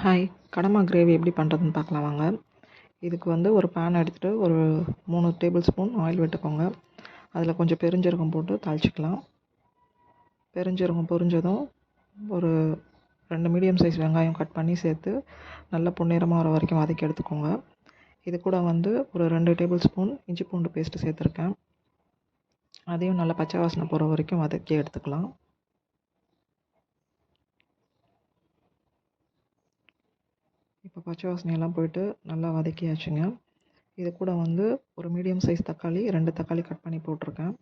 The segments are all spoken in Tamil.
ஹாய், கடமா கிரேவி எப்படி பண்ணுறதுன்னு பார்க்கலாம் வாங்க. இதுக்கு வந்து ஒரு பேன் எடுத்துகிட்டு ஒரு 3 டேபிள் ஸ்பூன் ஆயில் விட்டுக்கோங்க. அதில் கொஞ்சம் பெருஞ்சீரகம் போட்டு தாளிச்சிக்கலாம். பெருஞ்சீரகம் பொரிஞ்சதும் ஒரு 2 மீடியம் சைஸ் வெங்காயம் கட் பண்ணி சேர்த்து நல்லா பொன்னிறமாக வர வரைக்கும் வதக்கி எடுத்துக்கோங்க. இது கூட வந்து ஒரு 2 டேபிள் ஸ்பூன் இஞ்சி பூண்டு பேஸ்ட்டு சேர்த்துருக்கேன். அதையும் நல்லா பச்சை வாசனை போகிற வரைக்கும் வதக்கி எடுத்துக்கலாம். இப்போ பச்சை வாசனையெல்லாம் போயிட்டு நல்லா வதக்கியாச்சுங்க. இது கூட வந்து ஒரு மீடியம் சைஸ் தக்காளி 2 தக்காளி கட் பண்ணி போட்டிருக்கேன்.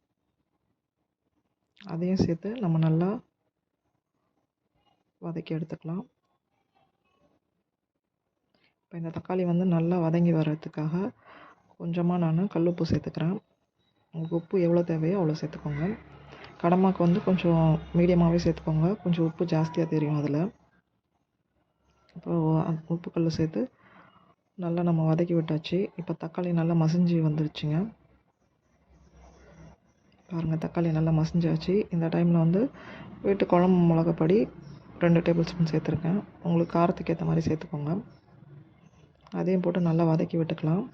அதையும் சேர்த்து நம்ம நல்லா வதக்கி எடுத்துக்கலாம். இப்போ இந்த தக்காளி வந்து நல்லா வதங்கி வர்றதுக்காக கொஞ்சமாக நான் கல்லுப்பு சேர்த்துக்கிறேன். உங்களுக்கு உப்பு எவ்வளோ தேவையோ அவ்வளோ சேர்த்துக்கோங்க. கடமாக்கு வந்து கொஞ்சம் மீடியமாகவே சேர்த்துக்கோங்க, கொஞ்சம் உப்பு ஜாஸ்தியாக தெரியும் அதில். இப்போது உப்பு கல் சேர்த்து நல்லா நம்ம வதக்கி விட்டாச்சு. இப்போ தக்காளி நல்லா மசிஞ்சு வந்துருச்சுங்க. பாருங்கள், தக்காளி நல்லா மசிஞ்சாச்சு. இந்த டைமில் வந்து வீட்டு குழம்பு மிளகாப்பொடி 2 டேபிள் ஸ்பூன் சேர்த்துருக்கேன். உங்களுக்கு காரத்துக்கு ஏற்ற மாதிரி சேர்த்துக்கோங்க. அதையும் போட்டு நல்லா வதக்கி விட்டுக்கலாம்.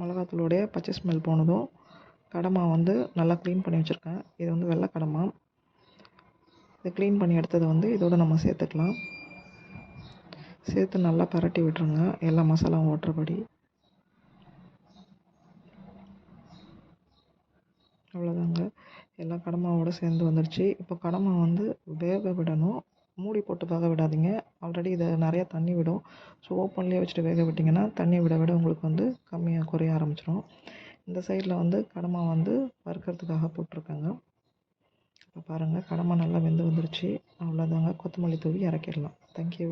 மிளகாத்தூளுடைய பச்சை ஸ்மெல் போனதும் கடமா வந்து நல்லா க்ளீன் பண்ணி வச்சுருக்கேன். இது வந்து வெள்ளை கடமா. இதை க்ளீன் பண்ணி எடுத்தது வந்து இதோடு நம்ம சேர்த்துக்கலாம். சேர்த்து நல்லா பரட்டி விட்டுருங்க, எல்லா மசாலாவும் ஓட்டுறபடி. அவ்வளோதாங்க, எல்லா கடமாவோடு சேர்ந்து வந்துடுச்சு. இப்போ கடமா வந்து வேக விடணும். மூடி போட்டு வேக விடாதீங்க, ஆல்ரெடி இதை நிறையா தண்ணி விடும். ஸோ ஓப்பன்லேயே வச்சுட்டு வேக விட்டிங்கன்னா தண்ணி விட விட உங்களுக்கு வந்து கம்மியாக குறைய ஆரம்பிச்சிடும். இந்த சைடில் வந்து கடமா வந்து வறுக்கிறதுக்காக போட்டிருக்காங்க. இப்போ பாருங்கள், கடமா நல்லா வெந்து வந்துடுச்சு. அவ்வளோதாங்க, கொத்தமல்லி தூவி இறக்கிடலாம். தேங்க்யூ.